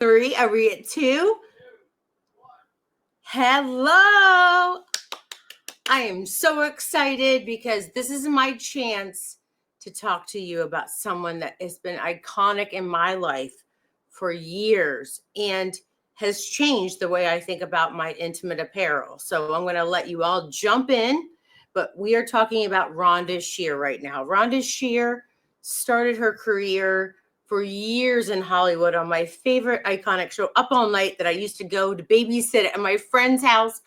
3. Are we at 2? Hello. I am so excited because this is my chance to talk to you about someone that has been iconic in my life for years and has changed the way I think about my intimate apparel. So I'm going to let you all jump in, but we are talking about RhondaShear right now. RhondaShear started her career for years in Hollywood on my favorite iconic show, Up All Night, that I used to go to babysit at my friend's house.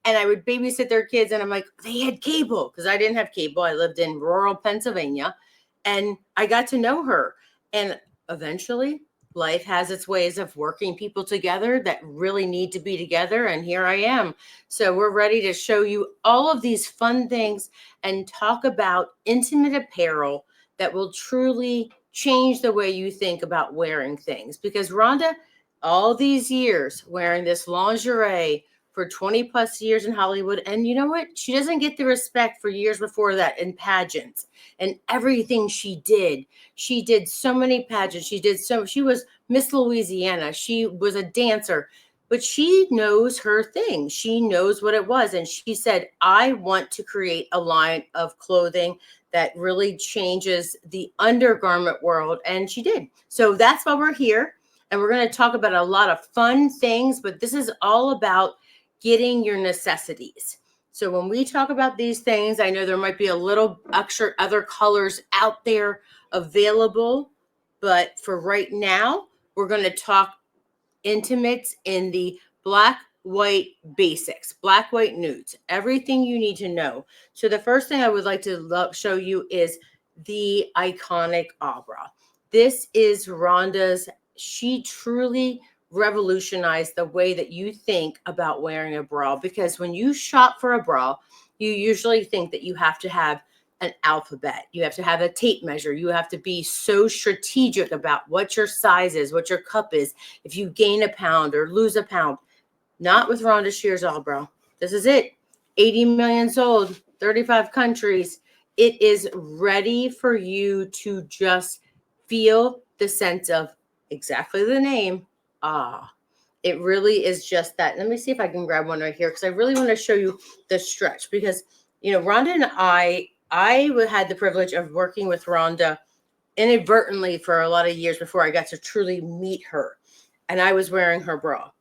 And I would babysit their kids. And I'm like, they had cable because I didn't have cable. I lived in rural Pennsylvania. And I got to know her. And eventually, life has its ways of working people together that really need to be together. And here I am. So we're ready to show you all of these fun things and talk about intimate apparel that will truly change the way you think about wearing things. Because Rhonda, all these years wearing this lingerie for 20 plus years in Hollywood. And you know what? She doesn't get the respect for years before that in pageants and everything she did. She did so many pageants. She was Miss Louisiana. She was a dancer, but she knows her thing. She knows what it was. And she said, I want to create a line of clothing that really changes the undergarment world. And she did. So that's why we're here. And we're going to talk about a lot of fun things, but this is all about getting your necessities. So when we talk about these things, I know there might be a little extra other colors out there available, but for right now, we're going to talk intimates in the black, white basics, black, white nudes, everything you need to know. So the first thing I would like to show you is the iconic bra. This is Rhonda's. She truly revolutionized the way that you think about wearing a bra, because when you shop for a bra, you usually think that you have to have an alphabet. You have to have a tape measure. You have to be so strategic about what your size is, what your cup is, if you gain a pound or lose a pound. Not with RhondaShear's bra. This is it. 80 million sold, 35 countries. It is ready for you to just feel the sense of exactly the name. It really is just that. Let me see if I can grab one right here, because I really want to show you the stretch, because, Rhonda and I had the privilege of working with Rhonda inadvertently for a lot of years before I got to truly meet her. And I was wearing her bra.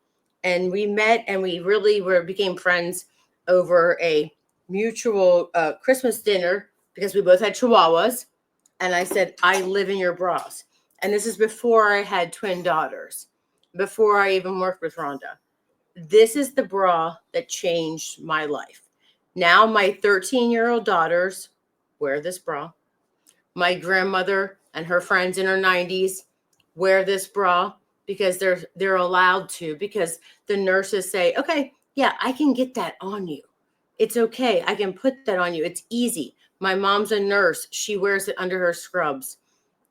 And we met and we really became friends over a mutual Christmas dinner, because we both had chihuahuas. And I said, I live in your bras. And this is before I had twin daughters, before I even worked with Rhonda. This is the bra that changed my life. Now my 13-year-old daughters wear this bra. My grandmother and her friends in her 90s wear this bra because they're allowed to, because the nurses say, okay, yeah, I can get that on you. It's okay. I can put that on you. It's easy. My mom's a nurse. She wears it under her scrubs.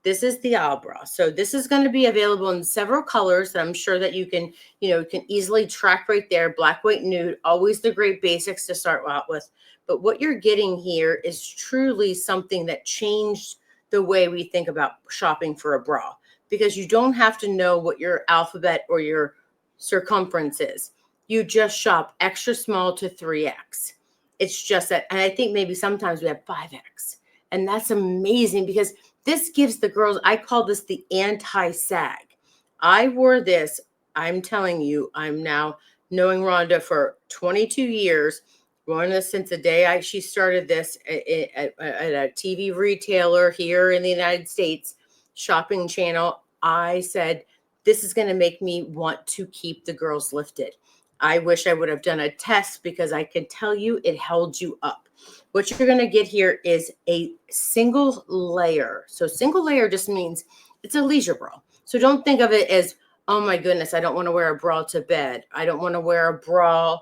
This is the bra. So this is going to be available in several colors that I'm sure that you can easily track right there. Black, white, nude, always the great basics to start out with. But what you're getting here is truly something that changed the way we think about shopping for a bra, because you don't have to know what your alphabet or your circumference is. You just shop extra small to 3X. It's just that, and I think maybe sometimes we have 5X. And that's amazing, because this gives the girls, I call this the anti-sag. I wore this, I'm telling you, I'm now knowing Rhonda for 22 years, wearing this since the day she started this at a TV retailer here in the United States, shopping channel. I said, this is going to make me want to keep the girls lifted. I wish I would have done a test, because I can tell you it held you up. What you're going to get here is a single layer. So single layer just means it's a leisure bra. So don't think of it as, oh my goodness, I don't want to wear a bra to bed. I don't want to wear a bra,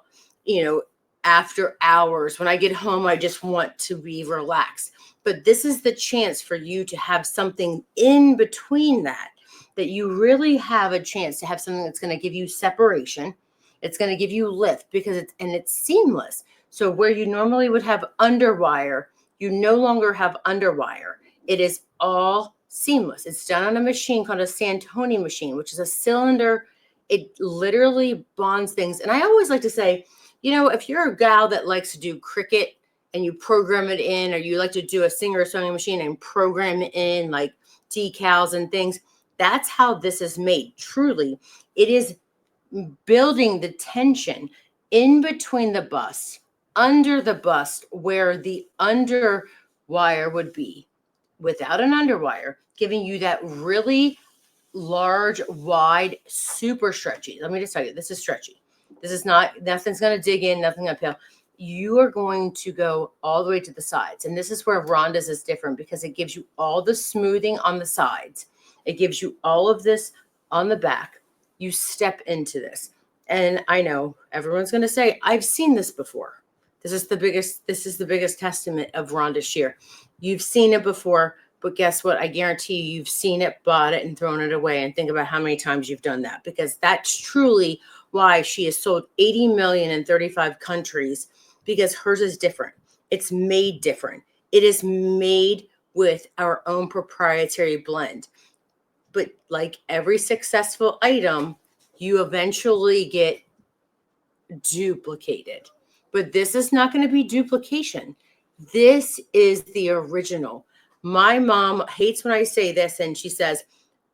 after hours. When I get home, I just want to be relaxed. But this is the chance for you to have something in between that you really have a chance to have something that's going to give you separation. It's going to give you lift, because it's seamless. So where you normally would have underwire, you no longer have underwire. It is all seamless. It's done on a machine called a Santoni machine, which is a cylinder It literally bonds things. And I always like to say, you know, if you're a gal that likes to do Cricut and you program it in, or you like to do a Singer sewing machine and program it in like decals and things, that's how this is made. Truly, it is building the tension in between the bust, under the bust, where the under wire would be without an underwire, giving you that really large, wide, super stretchy. Let me just tell you, this is stretchy. This is not, nothing's going to dig in, nothing going to peel. You are going to go all the way to the sides. And this is where Rhonda's is different, because it gives you all the smoothing on the sides. It gives you all of this on the back. You step into this. And I know everyone's going to say, I've seen this before. This is the biggest testament of RhondaShear. You've seen it before. But guess what? I guarantee you've seen it, bought it, and thrown it away. And think about how many times you've done that, because that's truly why she has sold 80 million in 35 countries, because hers is different. It's made different. It is made with our own proprietary blend. But like every successful item, you eventually get duplicated. But this is not going to be duplication. This is the original. My mom hates when I say this, and she says,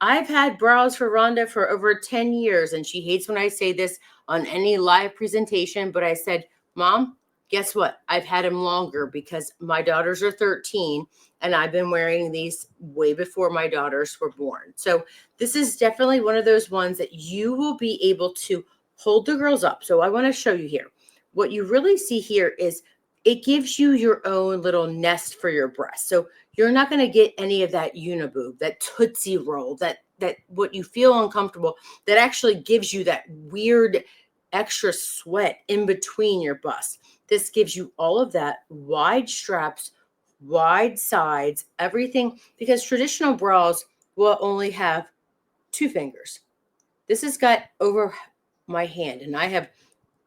I've had brows for Rhonda for over 10 years, and she hates when I say this on any live presentation. But I said, Mom, guess what? I've had them longer, because my daughters are 13, and I've been wearing these way before my daughters were born. So this is definitely one of those ones that you will be able to hold the girls up. So I want to show you here. What you really see here is it gives you your own little nest for your breast. So you're not going to get any of that uniboob, that Tootsie Roll, that what you feel uncomfortable, that actually gives you that weird extra sweat in between your bust. This gives you all of that, wide straps, wide sides, everything, because traditional bras will only have 2 fingers. This has got over my hand, and I have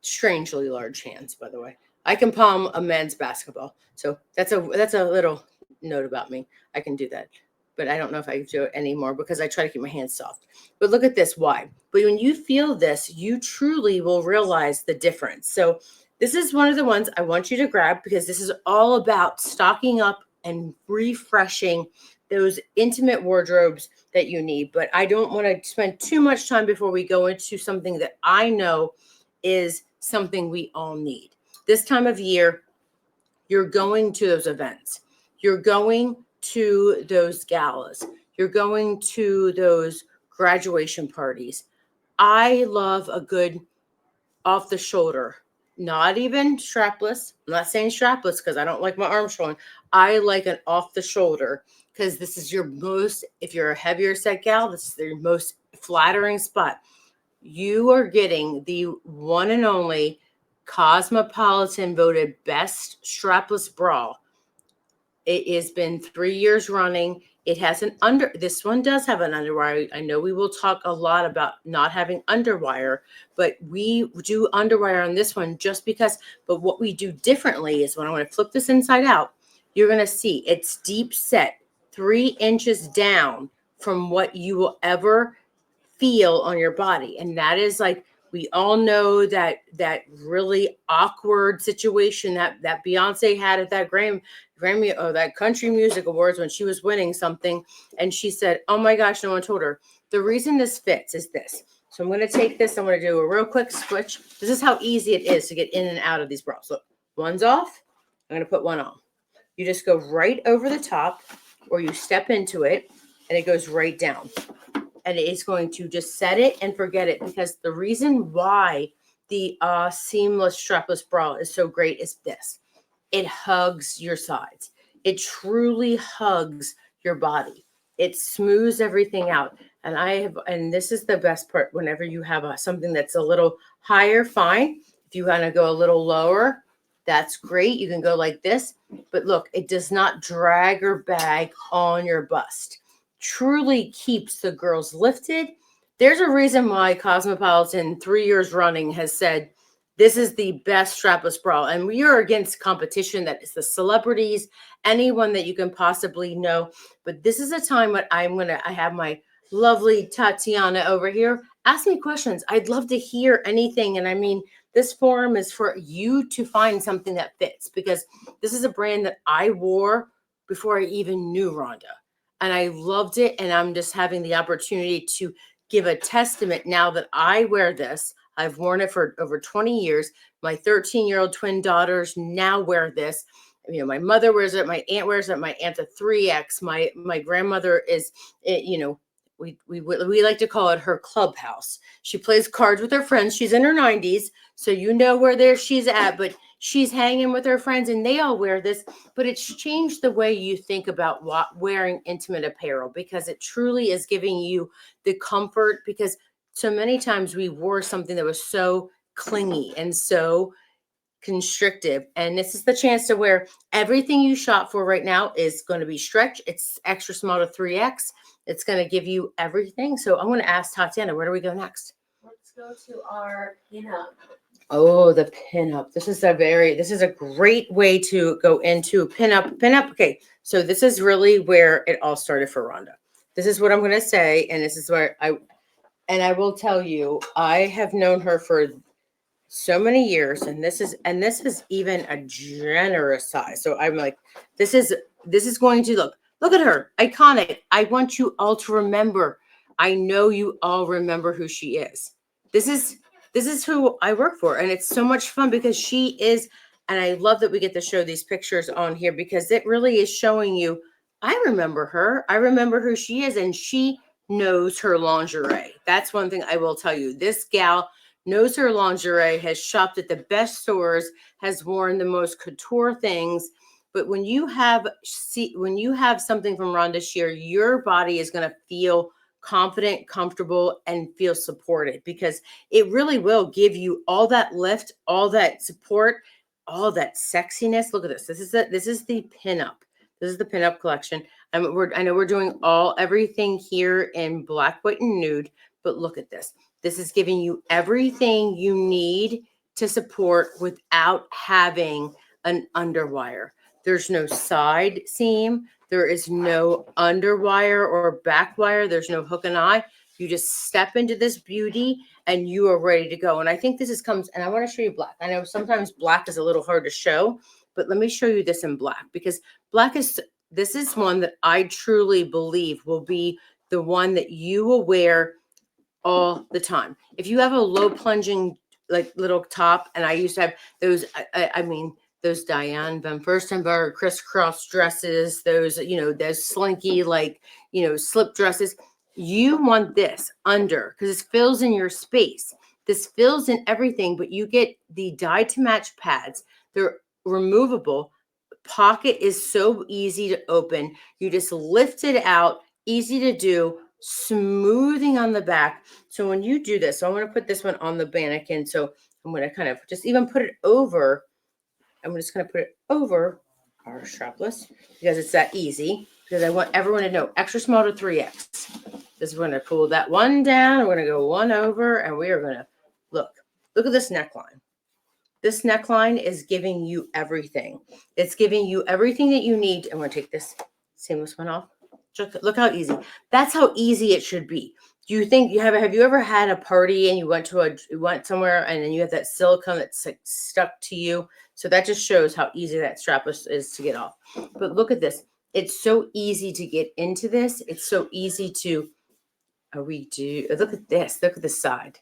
strangely large hands, by the way. I can palm a men's basketball. So that's a little note about me. I can do that. But I don't know if I can do it anymore, because I try to keep my hands soft. But look at this wide. But when you feel this, you truly will realize the difference. So this is one of the ones I want you to grab, because this is all about stocking up and refreshing those intimate wardrobes that you need. But I don't want to spend too much time before we go into something that I know is something we all need. This time of year, you're going to those events. You're going to those galas. You're going to those graduation parties. I love a good off the shoulder, not even strapless. I'm not saying strapless because I don't like my arm showing. I like an off the shoulder, because this is your most, if you're a heavier set gal, this is your most flattering spot. You are getting the one and only Cosmopolitan voted best strapless bra. It has been 3 years running. It has this one does have an underwire. I know we will talk a lot about not having underwire, but we do underwire on this one just because. But what we do differently is, when I want to flip this inside out, you're going to see it's deep set 3 inches down from what you will ever feel on your body. And that is like, we all know that really awkward situation that Beyonce had at that Grammy or that Country Music Awards, when she was winning something, and she said, oh my gosh, no one told her. The reason this fits is this. So I'm going to take this, I'm going to do a real quick switch. This is how easy it is to get in and out of these bras. Look, one's off, I'm going to put one on. You just go right over the top, or you step into it, and it goes right down. And it is going to just set it and forget it, because the reason why the seamless strapless bra is so great is this. It hugs your sides. It truly hugs your body. It smooths everything out. And this is the best part, whenever you have something that's a little higher, fine. If you want to go a little lower, that's great. You can go like this. But look, it does not drag or bag on your bust. Truly keeps the girls lifted. There's a reason why Cosmopolitan 3 years running has said this is the best strapless bra. And we are against competition. That is the celebrities, anyone that you can possibly know. But this is a time when I have my lovely Tatiana over here. Ask me questions. I'd love to hear anything. And I mean, this forum is for you to find something that fits, because this is a brand that I wore before I even knew Rhonda. And I loved it. And I'm just having the opportunity to give a testament now that I wear this. I've worn it for over 20 years. My 13-year-old twin daughters now wear this. You know, my mother wears it, my aunt wears it, my aunt's a 3X, my grandmother is, you know, we like to call it her clubhouse. She plays cards with her friends. She's in her 90s, so you know where there she's at, but she's hanging with her friends and they all wear this. But it's changed the way you think about wearing intimate apparel, because it truly is giving you the comfort, because so many times we wore something that was so clingy and so constrictive, and this is the chance to wear everything you shop for right now. Is going to be stretch. It's extra small to 3X. It's going to give you everything. So I'm going to ask Tatiana, where do we go next? Let's go to our pinup. Oh, the pinup. This is a great way to go into pinup. Okay, so this is really where it all started for Rhonda. This is what I'm going to say, and this is where I will tell you, I have known her for so many years, and this is even a generous size. So I'm like, this is going to look at her, iconic. I want you all to remember. I know you all remember who she is. This is who I work for, and it's so much fun because she is. And I love that we get to show these pictures on here, because it really is showing you, I remember her. I remember who she is, and she knows her lingerie. That's one thing I will tell you. This gal knows her lingerie, has shopped at the best stores, has worn the most couture things. But when you have something from RhondaShear, your body is going to feel confident, comfortable, and feel supported, because it really will give you all that lift, all that support, all that sexiness. Look at this. This is the pinup. This is the pinup collection. I know we're doing everything here in black, white, and nude, but look at this. This is giving you everything you need to support without having an underwire. There's no side seam. There is no underwire or back wire. There's no hook and eye. You just step into this beauty and you are ready to go. And I think comes, and I want to show you black. I know sometimes black is a little hard to show, but let me show you this in black, because this is one that I truly believe will be the one that you will wear all the time. If you have a low plunging like little top, and I used to have those, I mean, those Diane Van Furstenberg crisscross dresses, those slinky, slip dresses. You want this under, because this fills in your space. This fills in everything, but you get the dye to match pads. They're removable. Pocket is so easy to open. You just lift it out, easy to do, smoothing on the back. So when you do this, so I'm going to put this one on the mannequin. So I'm going to kind of just even put it over. I'm just going to put it over our strapless, because it's that easy, because I want everyone to know extra small to 3X. This is going to pull that one down. We're going to go one over, and we are going to look at this neckline. This neckline is giving you everything. It's giving you everything that you need. I'm going to take this seamless one off. Look how easy. That's how easy it should be. Do you think have you ever had a party and you went somewhere and then you have that silicone that's like stuck to you? So that just shows how easy that strapless is to get off. But look at this. It's so easy to get into this. It's so easy to redo. Look at this. Look at the side.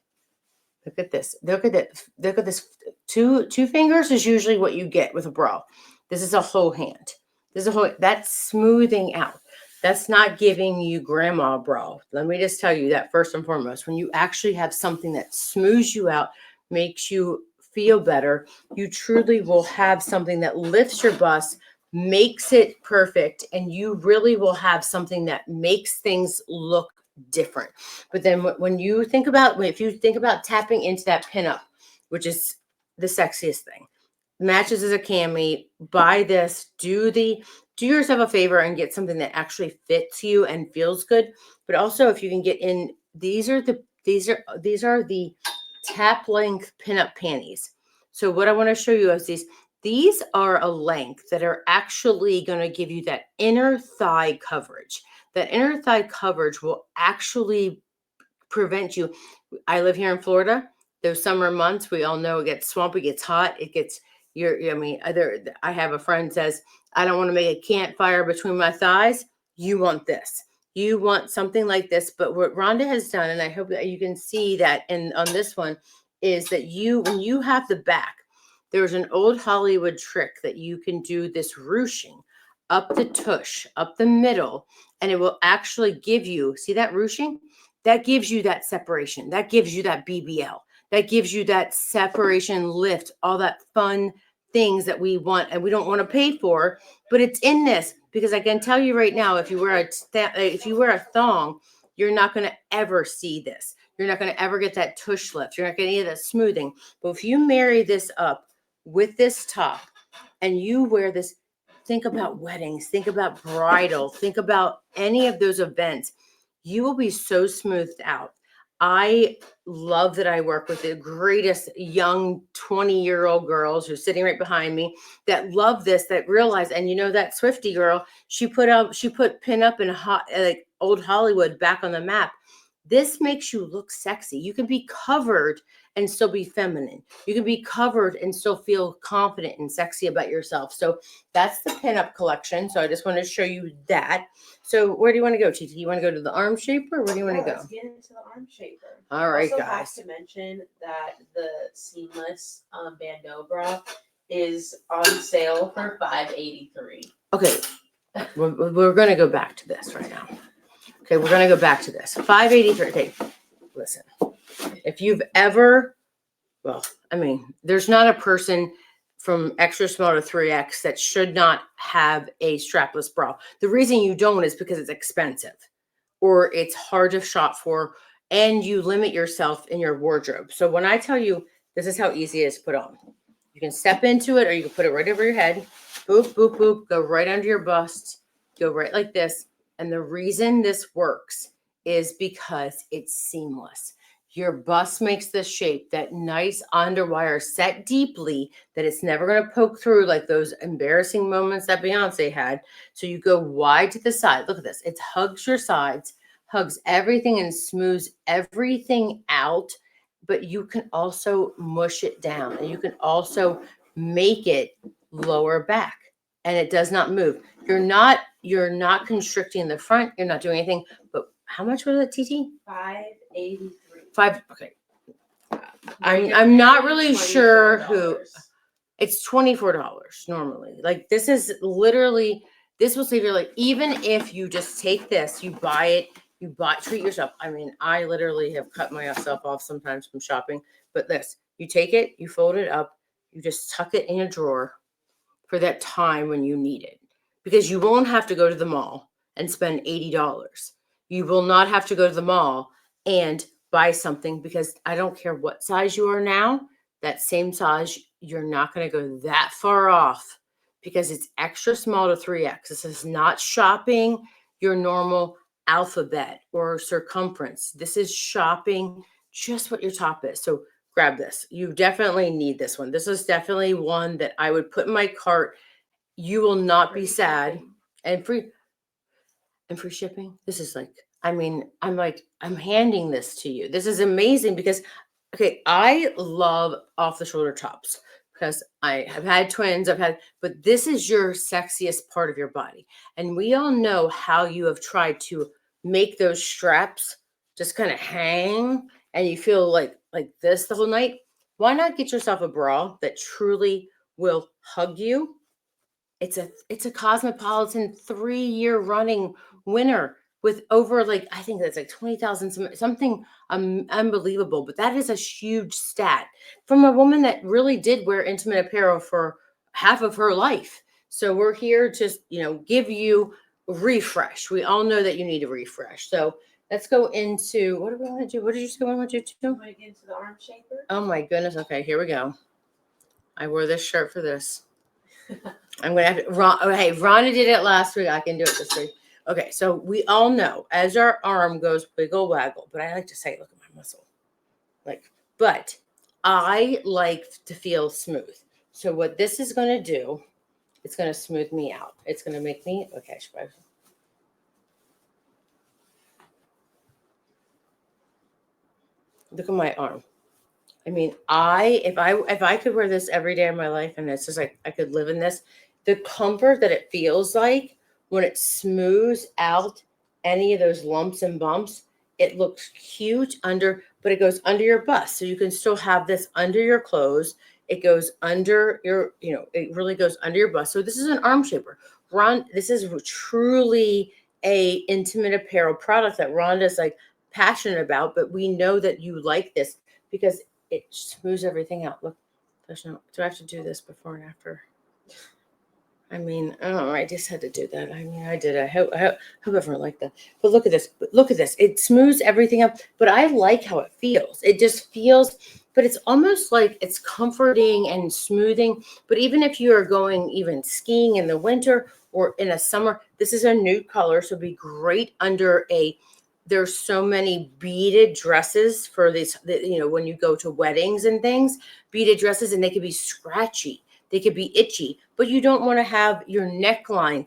Look at this. Look at it. Look at this. Two fingers is usually what you get with a bra. This is a whole hand. That's smoothing out. That's not giving you grandma bra. Let me just tell you that first and foremost. When you actually have something that smooths you out, makes you feel better, you truly will have something that lifts your bust, makes it perfect, and you really will have something that makes things look different. But then when you think about, if you think about tapping into that pinup, which is the sexiest thing, matches as a cami, buy this, do yourself a favor and get something that actually fits you and feels good. But also, if you can get in, these are the tap length pinup panties. So what I want to show you is these are a length that are actually going to give you that inner thigh coverage. That inner thigh coverage will actually prevent you. I live here in Florida. Those summer months, we all know it gets swampy, it gets hot, it gets I have a friend says, I don't want to make a campfire between my thighs. You want this. You want something like this. But what Rhonda has done, and I hope that you can see that on this one, is that when you have the back, there's an old Hollywood trick that you can do this ruching up the tush, up the middle, and it will actually give you, see that ruching? That gives you that separation. That gives you that BBL. That gives you that separation lift, all that fun things that we want and we don't want to pay for, but it's in this because I can tell you right now, if you wear a thong, you're not going to ever see this. You're not going to ever get that tush lift. You're not going to get that smoothing. But if you marry this up with this top and you wear this, think about weddings, think about bridal, think about any of those events, you will be so smoothed out. I love that I work with the greatest young 20-year-old girls who's sitting right behind me that love this, that realize, and that Swiftie girl, she put Pinup and old Hollywood back on the map. This makes you look sexy. You can be covered and still be feminine. You can be covered and still feel confident and sexy about yourself. So that's the Pinup collection. So I just wanted to show you that. So where do you want to go, Titi? You want to go to the arm shaper? Where do you want to go? Let's get into the arm shaper. All right, also, guys. have to mention that the seamless Bando Bra is on sale for $5.83. Okay, we're going to go back to this right now. Okay, we're going to go back to this. $5.83. Okay, listen. If you've ever, there's not a person from extra small to 3X that should not have a strapless bra. The reason you don't is because it's expensive or it's hard to shop for and you limit yourself in your wardrobe. So when I tell you this is how easy it is to put on, you can step into it or you can put it right over your head. Boop, boop, boop, go right under your bust, go right like this. And the reason this works is because it's seamless. Your bust makes this shape, that nice underwire set deeply that it's never going to poke through like those embarrassing moments that Beyonce had. So you go wide to the side. Look at this. It hugs your sides, hugs everything and smooths everything out. But you can also mush it down and you can also make it lower back and it does not move. You're not constricting the front. You're not doing anything. But how much was it, TT? $5.83. Okay. I'm not really sure who. It's $24 normally. Like this is literally, this will save your life. Even if you just take this, you buy it, treat yourself. I mean, I literally have cut myself off sometimes from shopping, but this, you take it, you fold it up, you just tuck it in a drawer for that time when you need it. Because you won't have to go to the mall and spend $80. You will not have to go to the mall and buy something because I don't care what size you are now, that same size, you're not going to go that far off because it's extra small to 3X. This is not shopping your normal alphabet or circumference. This is shopping just what your top is. So grab this. You definitely need this one. This is definitely one that I would put in my cart. You will not be sad. And free shipping. This is like, I'm handing this to you. This is amazing because, okay, I love off the shoulder tops because I have had twins, but this is your sexiest part of your body. And we all know how you have tried to make those straps just kind of hang and you feel like this the whole night. Why not get yourself a bra that truly will hug you? It's a Cosmopolitan 3-year running winner with over I think that's 20,000 something unbelievable. But that is a huge stat from a woman that really did wear intimate apparel for half of her life. So we're here to give you a refresh. We all know that you need a refresh. So let's go into what do we want to do? What did you say? I want you to do? Want to get into the arm shaper? Oh my goodness. Okay, here we go. I wore this shirt for this. I'm going to have to, hey, Rhonda did it last week. I can do it this week. Okay, so we all know as our arm goes wiggle waggle, but I like to say, look at my muscle. But I like to feel smooth. So what this is going to do, it's going to smooth me out. It's going to make me, okay, Look at my arm. I mean, if I could wear this every day of my life, and it's just like I could live in this, the comfort that it feels like when it smooths out any of those lumps and bumps, it looks cute under, but it goes under your bust. So you can still have this under your clothes. It goes under your, it really goes under your bust. So this is an arm shaper. This is truly a intimate apparel product that Rhonda's like passionate about, but we know that you like this because it smooths everything out. Look, there's no, do I have to do this before and after? I mean, oh, I just had to do that. I mean, I did. I hope everyone liked that. But look at this. But look at this. It smooths everything up. But I like how it feels. It just feels, but it's almost like it's comforting and smoothing. But even if you are going even skiing in the winter or in a summer, this is a nude color. So it'd be great under a, there's so many beaded dresses for this, when you go to weddings and things, beaded dresses, and they could be scratchy. They could be itchy, but you don't want to have your neckline,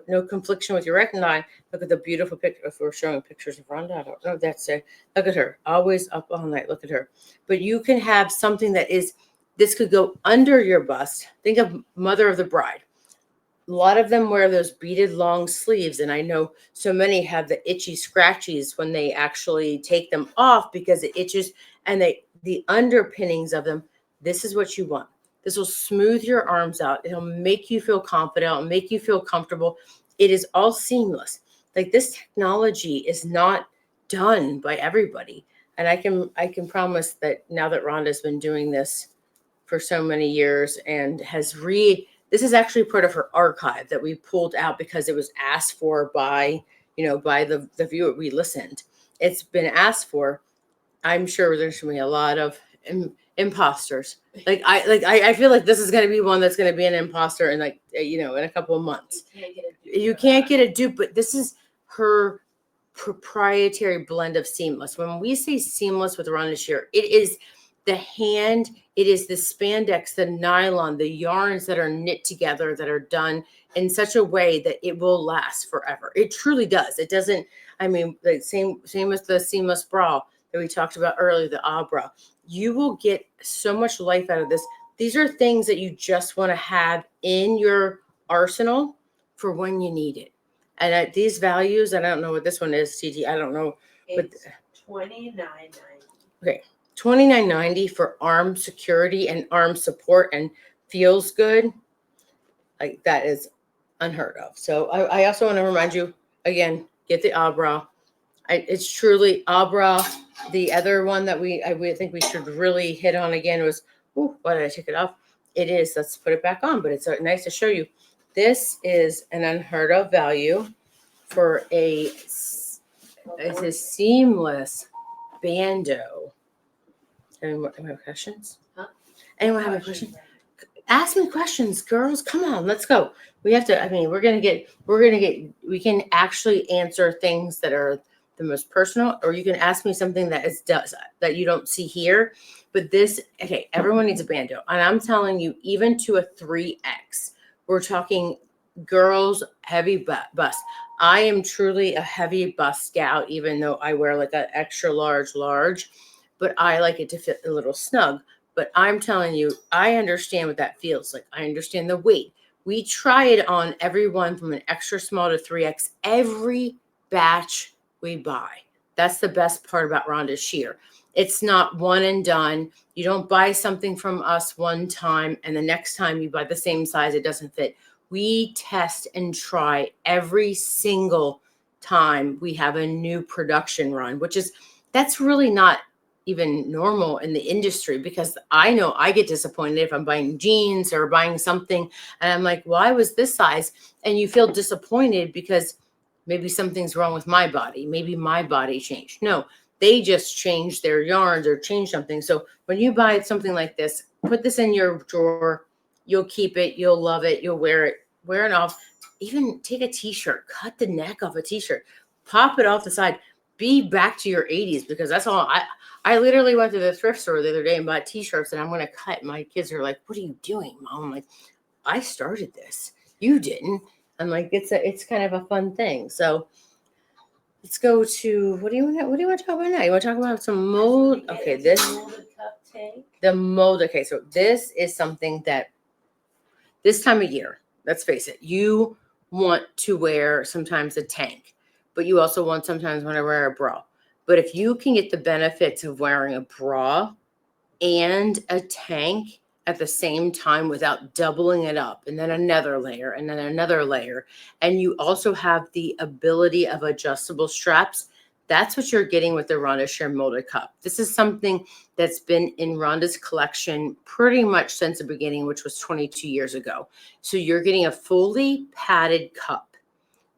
no confliction with your neckline. Look at the beautiful picture. If we're showing pictures of Rhonda, I don't know. That's it. Look at her, always up all night. Look at her. But you can have something that is, this could go under your bust. Think of Mother of the Bride. A lot of them wear those beaded long sleeves, and I know so many have the itchy scratchies when they actually take them off because it itches, and the underpinnings of them. This is what you want. This will smooth your arms out. It'll make you feel confident. It'll make you feel comfortable. It is all seamless. Like, this technology is not done by everybody. And I can promise that now that Rhonda's been doing this for so many years and has this is actually part of her archive that we pulled out because it was asked for by the viewer. We listened. It's been asked for. I'm sure there's going to be a lot of imposters. I feel like this is going to be one that's going to be an imposter in in a couple of months. You can't get a dupe, but this is her proprietary blend of seamless. When we say seamless with RhondaShear, it is the hand, it is the spandex, the nylon, the yarns that are knit together that are done in such a way that it will last forever. It truly does. It doesn't. I mean, the same with the seamless bra that we talked about earlier, the bra. You will get so much life out of this. These are things that you just want to have in your arsenal for when you need it. And at these values, I don't know what this one is, TT. I don't know. It's $29.90. Okay, $29.90 for arm security and arm support, and feels good. Like, that is unheard of. So I also want to remind you again, get the bra. It's truly bra. The other one that we think we should really hit on again was, why did I take it off? It is, let's put it back on, but it's nice to show you. This is an unheard of value for it's a seamless bando. Anyone have questions? Huh? Anyone have a question? Ask me questions, girls. Come on, let's go. We have to, we can actually answer things that are the most personal, or you can ask me something that you don't see here. But this, okay, everyone needs a bando. And I'm telling you, even to a 3X, we're talking girls, heavy bust. I am truly a heavy bust gal, even though I wear like an extra large, but I like it to fit a little snug. But I'm telling you, I understand what that feels like. I understand the weight. We try it on everyone from an extra small to 3X, every batch we buy. That's the best part about RhondaShear. It's not one and done. You don't buy something from us one time and the next time you buy the same size, it doesn't fit. We test and try every single time we have a new production run, that's really not even normal in the industry, because I know I get disappointed if I'm buying jeans or buying something and I'm like, why was this size? And you feel disappointed because maybe something's wrong with my body. Maybe my body changed. No, they just changed their yarns or changed something. So when you buy something like this, put this in your drawer. You'll keep it. You'll love it. You'll wear it off. Even take a t-shirt, cut the neck off a t-shirt, pop it off the side, be back to your 80s, because that's all. I literally went to the thrift store the other day and bought t-shirts that I'm going to cut. My kids are like, what are you doing, Mom? I'm like, I started this. You didn't. I'm like, it's kind of a fun thing. So let's go to, what do you want to talk about now? You want to talk about some mold? Okay, this, molded cup tank. the mold. Okay, so this is something that this time of year, let's face it, you want to wear sometimes a tank, but you also sometimes want to wear a bra. But if you can get the benefits of wearing a bra and a tank at the same time without doubling it up, and then another layer, and then another layer, and you also have the ability of adjustable straps, that's what you're getting with the RhondaShear molded cup. This is something that's been in Rhonda's collection pretty much since the beginning, which was 22 years ago. So you're getting a fully padded cup.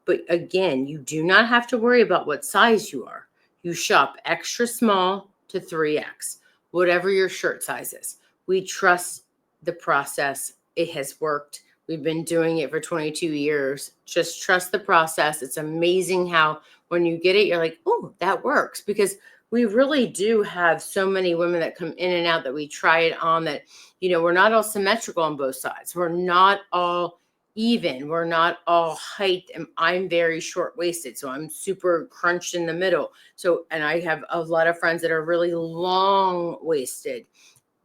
But again, you do not have to worry about what size you are. You shop extra small to 3X, whatever your shirt size is. We trust the process. It has worked. We've been doing it for 22 years. Just trust the process. It's amazing how when you get it, you're like, oh, that works. Because we really do have so many women that come in and out that we try it on that, we're not all symmetrical on both sides. We're not all even. We're not all height. And I'm very short waisted. So I'm super crunched in the middle. So, and I have a lot of friends that are really long waisted,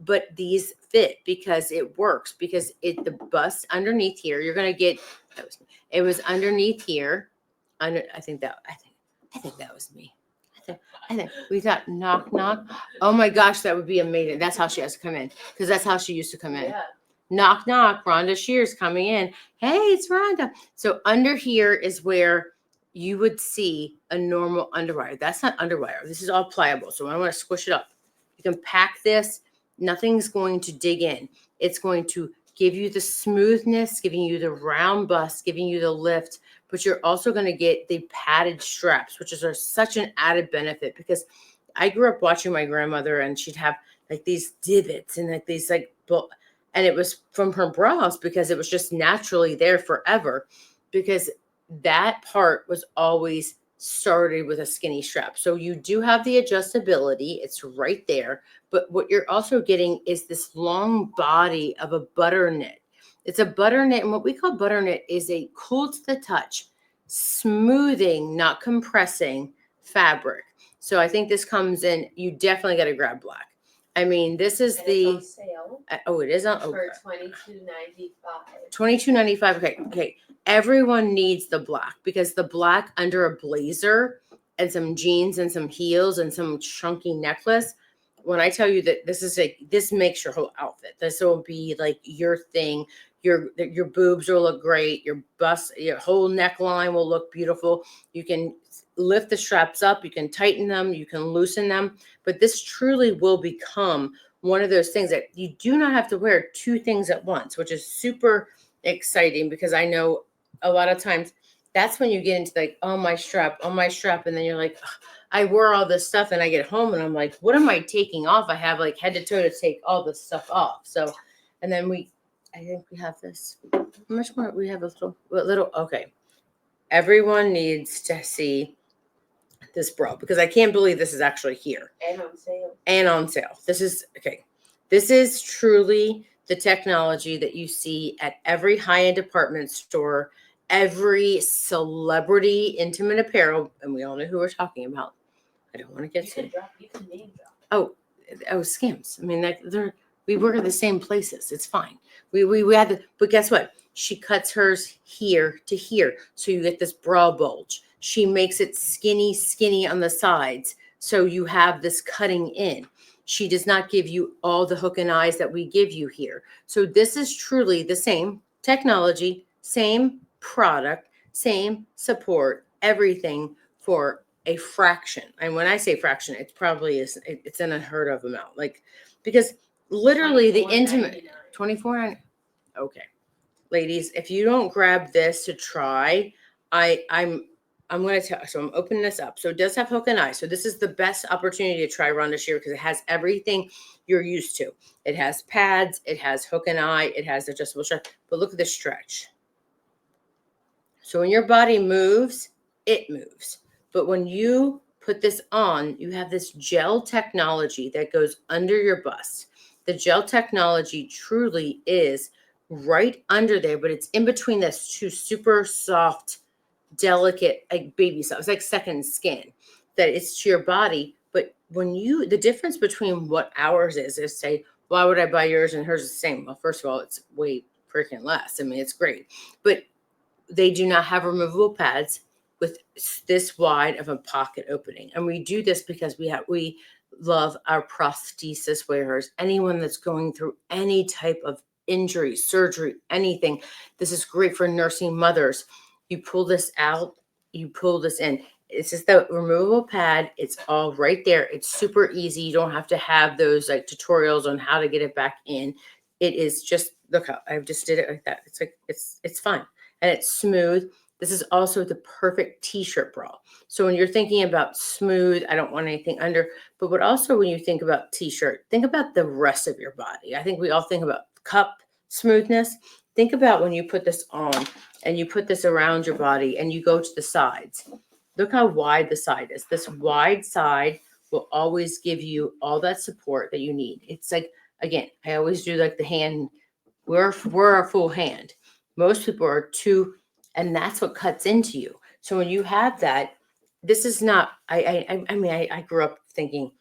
but these fit because it works, because the bust underneath here, you're going to get, it was underneath here. I think that was me. I think we thought knock, knock. Oh my gosh, that would be amazing. That's how she has to come in, because that's how she used to come in. Yeah. Knock, knock. RhondaShear's coming in. Hey, it's Rhonda. So under here is where you would see a normal underwire. That's not underwire. This is all pliable. So I want to squish it up. You can pack this. Nothing's going to dig in. It's going to give you the smoothness, giving you the round bust, giving you the lift, but you're also going to get the padded straps, which are such an added benefit, because I grew up watching my grandmother, and she'd have like these divots and like these and it was from her bras because it was just naturally there forever, because that part was always started with a skinny strap. So you do have the adjustability. It's right there. But what you're also getting is this long body of a butter knit. It's a butter knit. And what we call butter knit is a cool to the touch, smoothing, not compressing fabric. So I think this comes in, you definitely got to grab black. I mean, this is And the, it's on sale it is on for $22.95. $22.95. Okay. Everyone needs the black, because the black under a blazer and some jeans and some heels and some chunky necklace. When I tell you that this makes your whole outfit. This will be like your thing. Your boobs will look great. Your bust, your whole neckline will look beautiful. You can lift the straps up. You can tighten them. You can loosen them. But this truly will become one of those things that you do not have to wear two things at once, which is super exciting, because I know a lot of times that's when you get into like, oh my strap. And then you're like, I wore all this stuff, and I get home and I'm like, what am I taking off? I have like head to toe to take all this stuff off. So, and then I think we have this. How much more? We have a little, okay. Everyone needs to see this bra, because I can't believe this is actually here. And on sale. This is, okay. This is truly the technology that you see at every high-end department store, every celebrity intimate apparel, and we all know who we're talking about. I don't want to get You can name drop. Oh, Skims. I mean, we work at the same places. It's fine. We had to, but guess what? She cuts hers here to here, so you get this bra bulge. She makes it skinny on the sides, so you have this cutting in. She does not give you all the hook and eyes that we give you here. So this is truly the same technology, same product, same support, everything for a fraction. And when I say fraction, it probably is, it's an unheard of amount. Like, because literally the intimate $24. Okay. Ladies, if you don't grab this to try, I'm going to tell, so I'm opening this up. So it does have hook and eye. So this is the best opportunity to try RhondaShear, because it has everything you're used to. It has pads, it has hook and eye, it has adjustable strap, but look at the stretch. So when your body moves, it moves. But when you put this on, you have this gel technology that goes under your bust. The gel technology truly is right under there, but it's in between those two super soft delicate, like baby stuff. It's like second skin, that it's to your body. But when the difference between what ours is say, why would I buy yours and hers is the same? Well, first of all, it's way freaking less. I mean, it's great, but they do not have removable pads with this wide of a pocket opening. And we do this because we love our prosthesis wearers, anyone that's going through any type of injury, surgery, anything. This is great for nursing mothers. You pull this out, you pull this in. It's just the removable pad. It's all right there. It's super easy. You don't have to have those like tutorials on how to get it back in. It is just, look how I just did it like that. It's like, it's fine. And it's smooth. This is also the perfect t-shirt bra. So when you're thinking about smooth, I don't want anything under, but when you think about t-shirt, think about the rest of your body. I think we all think about cup smoothness. Think about when you put this on and you put this around your body and you go to the sides. Look how wide the side is. This wide side will always give you all that support that you need. It's like, again, I always do like the hand. We're a full hand. Most people are two, and that's what cuts into you. So when you have that, this is not. I grew up thinking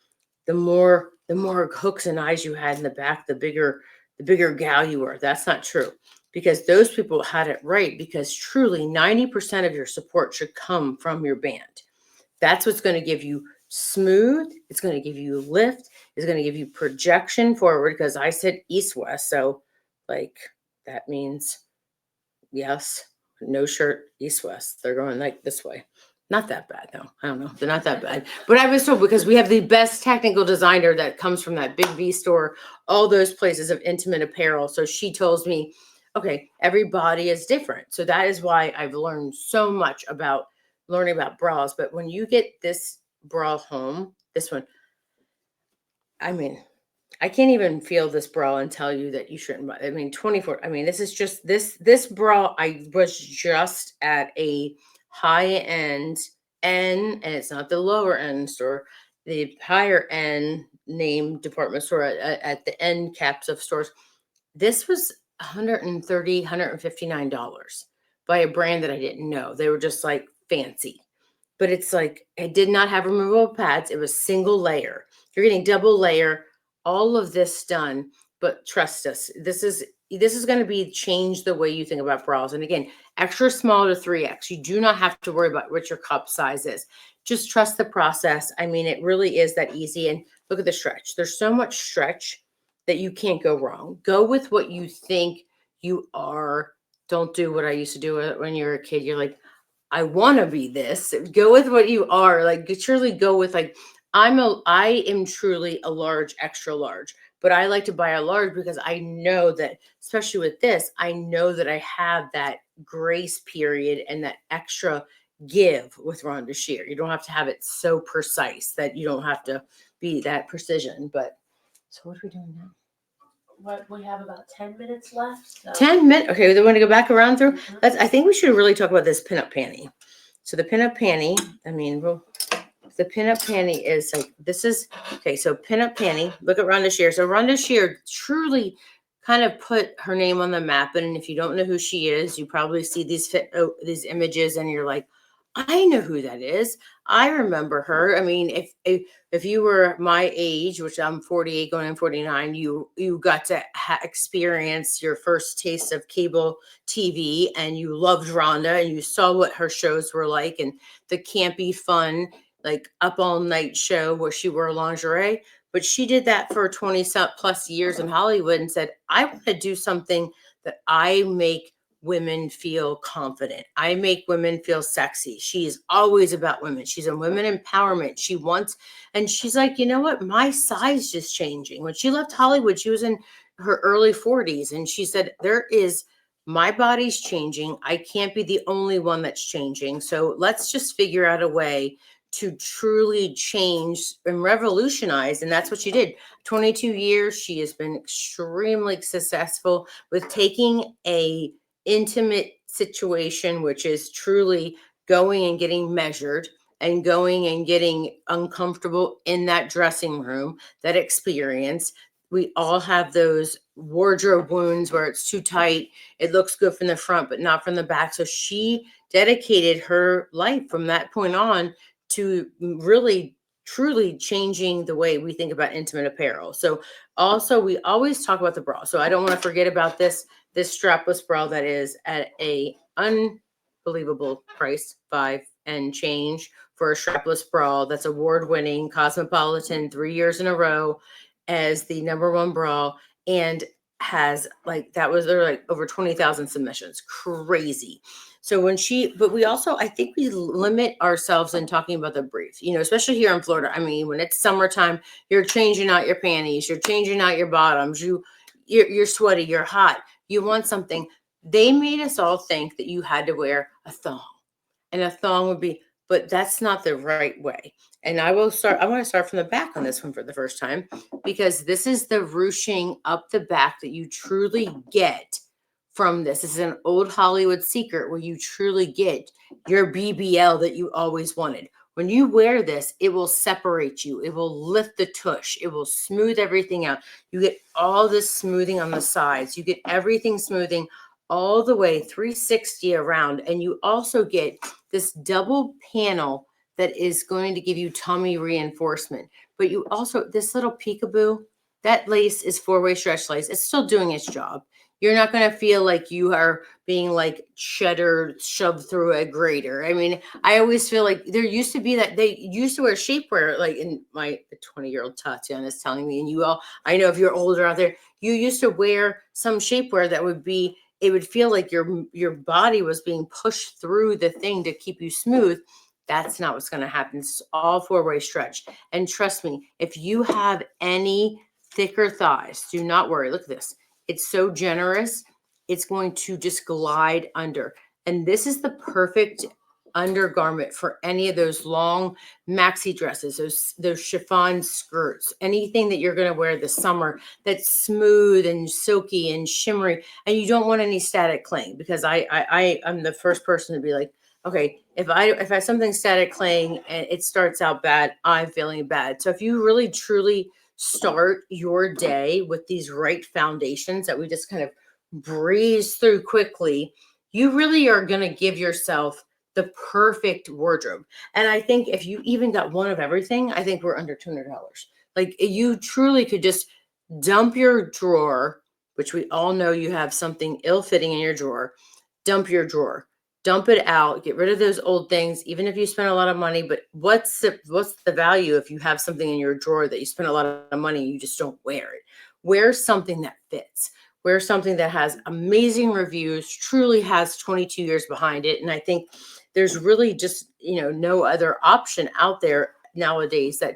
the more hooks and eyes you had in the back, the bigger gal you were. That's not true, because those people had it right, because truly 90% of your support should come from your band. That's what's going to give you smooth. It's going to give you lift. It's going to give you projection forward, because I said east west. So like that means yes, no shirt, east west. They're going like this way. Not that bad though. I don't know. They're not that bad. But I was told, because we have the best technical designer that comes from that Big V store, all those places of intimate apparel. So she tells me, okay, every body is different. So that is why I've learned so much about learning about bras. But when you get this bra home, this one, I mean, I can't even feel this bra and tell you that you shouldn't buy. I mean, 24. I mean, this is just this bra. I was just at a high end and it's not the lower end store, the higher end name department store at the end caps of stores. This was $130, $159 by a brand that I didn't know. They were just like fancy. But it's like, it did not have removable pads. It was single layer. You're getting double layer, all of this done. But trust us, this is going to be change the way you think about bras. And again, extra small to 3X. You do not have to worry about what your cup size is. Just trust the process. I mean, it really is that easy. And look at the stretch. There's so much stretch that you can't go wrong. Go with what you think you are. Don't do what I used to do when you were a kid. You're like, I want to be this. Go with what you are. Like, truly go with like, I am truly a large, extra large, but I like to buy a large because I know that, especially with this, I know that I have that grace period and that extra give with RhondaShear. You don't have to have it so precise that you don't have to be that precision. But so what are we doing now? What, we have about 10 minutes left. So. 10 minutes. Okay, we want to go back around through. Mhm. I think we should really talk about this pinup panty. So the pinup panty, I mean, the pinup panty is like, this is, okay, so pinup panty, look at RhondaShear. So RhondaShear truly kind of put her name on the map. And if you don't know who she is, you probably see these images and you're like, I know who that is. I remember her. I mean, if you were my age, which I'm 48 going on 49, you got to experience your first taste of cable TV, and you loved Rhonda and you saw what her shows were like, and the campy fun, like up all night show where she wore lingerie. But she did that for 20 plus years in Hollywood and said, I want to do something that I make women feel confident. I make women feel sexy. She is always about women. She's a women empowerment. She wants, and she's like, you know what? My size just changing. When she left Hollywood, she was in her early 40s. And she said, my body's changing. I can't be the only one that's changing. So let's just figure out a way to truly change and revolutionize. And that's what she did. 22 years. She has been extremely successful with taking a intimate situation, which is truly going and getting measured and going and getting uncomfortable in that dressing room, that experience. We all have those wardrobe wounds where it's too tight. It looks good from the front, but not from the back. So she dedicated her life from that point on to really truly changing the way we think about intimate apparel. So also we always talk about the bra. So I don't want to forget about this strapless bra that is at a unbelievable price, 5 and change for a strapless bra that's award winning, Cosmopolitan 3 years in a row as the #1 bra, and has like that was there like over 20,000 submissions. Crazy. So but we also, I think we limit ourselves in talking about the brief, especially here in Florida. I mean, when it's summertime, you're changing out your panties, you're changing out your bottoms, you're sweaty, you're hot, you want something. They made us all think that you had to wear a thong, and a thong would be, but that's not the right way. And I want to start from the back on this one for the first time, because this is the ruching up the back that you truly get from this. This is an old Hollywood secret where you truly get your BBL that you always wanted. When you wear this, it will separate you. It will lift the tush. It will smooth everything out. You get all this smoothing on the sides. You get everything smoothing all the way 360 around. And you also get this double panel that is going to give you tummy reinforcement. But you also, this little peekaboo, that lace is 4-way stretch lace. It's still doing its job. You're not going to feel like you are being like cheddar shoved through a grater. I mean, I always feel like there used to be that they used to wear shapewear, like in my 20-year-old Tatiana is telling me, and you all, I know if you're older out there, you used to wear some shapewear that would be, it would feel like your body was being pushed through the thing to keep you smooth. That's not what's going to happen. It's all 4-way stretch. And trust me, if you have any thicker thighs, do not worry. Look at this. It's so generous. It's going to just glide under. And this is the perfect undergarment for any of those long maxi dresses, those chiffon skirts, anything that you're going to wear this summer that's smooth and silky and shimmery, and you don't want any static cling, because I'm the first person to be like, okay, if I have something static cling and it starts out bad, I'm feeling bad. So if you really truly start your day with these right foundations that we just kind of breeze through quickly, you really are going to give yourself the perfect wardrobe. And I think if you even got one of everything, I think we're under $200. Like, you truly could just dump your drawer, which we all know you have something ill-fitting in your drawer. Dump your drawer. Dump it out, get rid of those old things, even if you spend a lot of money. But what's the value if you have something in your drawer that you spend a lot of money and you just don't wear it? Wear something that fits. Wear something that has amazing reviews, truly has 22 years behind it. And I think there's really just, no other option out there nowadays, that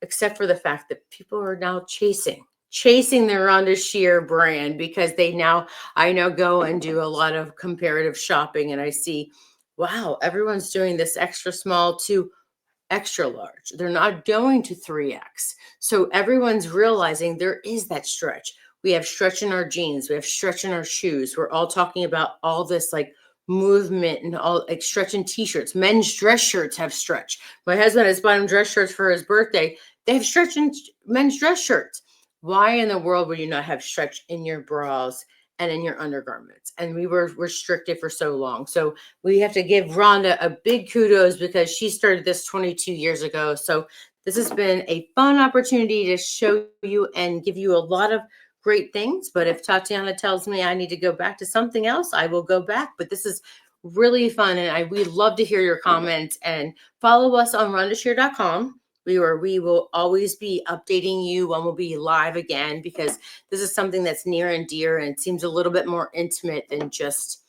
except for the fact that people are now chasing their RhondaShear brand, because I now go and do a lot of comparative shopping, and I see, wow, everyone's doing this extra small to extra large. They're not going to 3X. So everyone's realizing there is that stretch. We have stretch in our jeans. We have stretch in our shoes. We're all talking about all this like movement and all, like stretch in t-shirts. Men's dress shirts have stretch. My husband has bought him dress shirts for his birthday. They have stretch in men's dress shirts. Why in the world would you not have stretch in your bras and in your undergarments? And we were restricted for so long. So we have to give Rhonda a big kudos, because she started this 22 years ago. So this has been a fun opportunity to show you and give you a lot of great things. But if Tatiana tells me I need to go back to something else, I will go back. But this is really fun, and we love to hear your comments. And follow us on RhondaShear.com. We will always be updating you when we'll be live again, because this is something that's near and dear, and it seems a little bit more intimate than just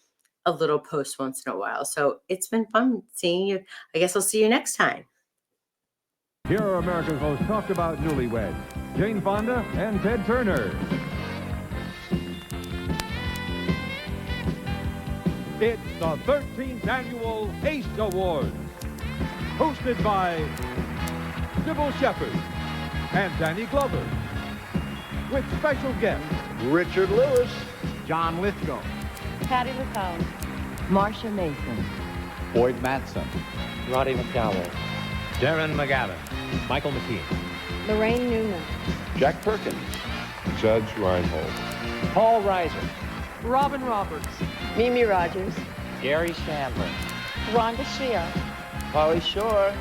a little post once in a while. So it's been fun seeing you. I guess I'll see you next time. Here are America's most talked about newlyweds, Jane Fonda and Ted Turner. It's the 13th Annual ACE Awards, hosted by Sybil Shepherd and Danny Glover, with special guests Richard Lewis, John Lithgow, Patty LaCombe, Marsha Mason, Boyd Matson, Roddy McDowell, Darren McGavin, Michael McKean, Lorraine Newman, Jack Perkins, Judge Reinhold, Paul Reiser, Robin Roberts, Mimi Rogers, Gary Shandling, RhondaShear. Polly Shore.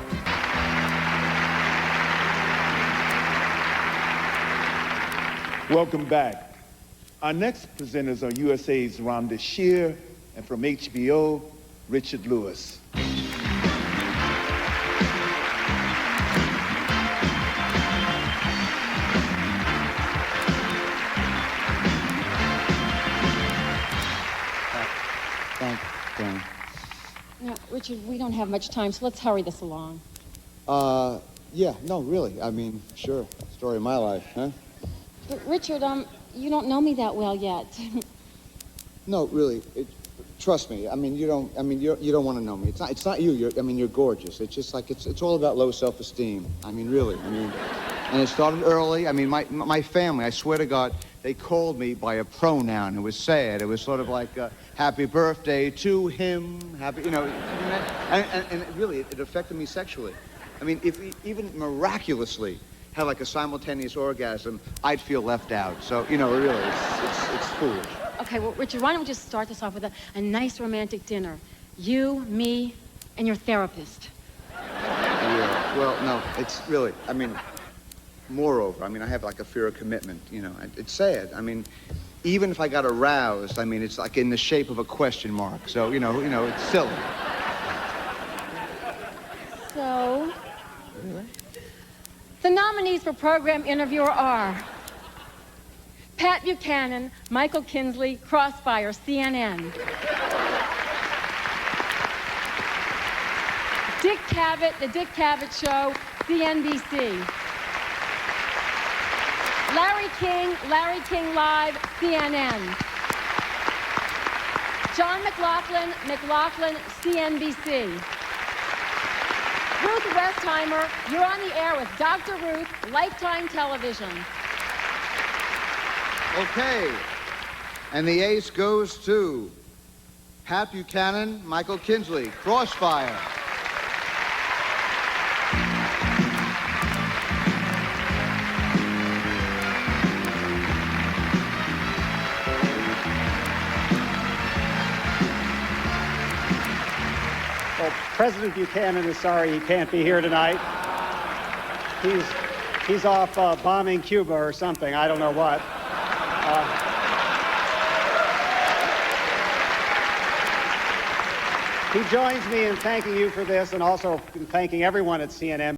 Welcome back. Our next presenters are USA's RhondaShear and from HBO, Richard Lewis. Thanks, Dan. Now, Richard, we don't have much time, so let's hurry this along. Yeah, no, really. I mean, sure. Story of my life, huh? But Richard, you don't know me that well yet. No, really. Trust me. I mean, you don't want to know me. It's not you. You're gorgeous. It's just like, it's all about low self-esteem. I mean, really. I mean, and it started early. I mean, my family, I swear to God, they called me by a pronoun. It was sad. It was sort of like, happy birthday to him, happy, you know, and really, it affected me sexually. I mean, if we even miraculously had like a simultaneous orgasm, I'd feel left out. So, you know, really, it's foolish. Okay, well, Richard, why don't we just start this off with a nice romantic dinner? You, me, and your therapist. Yeah, well, no, it's really, I mean, moreover, I mean, I have like a fear of commitment, you know, it's sad. I mean, even if I got aroused, I mean, it's like in the shape of a question mark. So, you know, it's silly. So, the nominees for Program Interviewer are Pat Buchanan, Michael Kinsley, Crossfire, CNN. Dick Cavett, The Dick Cavett Show, CNBC. Larry King Live, CNN. John McLaughlin, CNBC. Ruth Westheimer, you're on the air with Dr. Ruth, Lifetime Television. Okay, and the ace goes to Pat Buchanan, Michael Kinsley, Crossfire. Well, President Buchanan is sorry he can't be here tonight. He's off bombing Cuba or something. I don't know what. He joins me in thanking you for this and also in thanking everyone at CNN.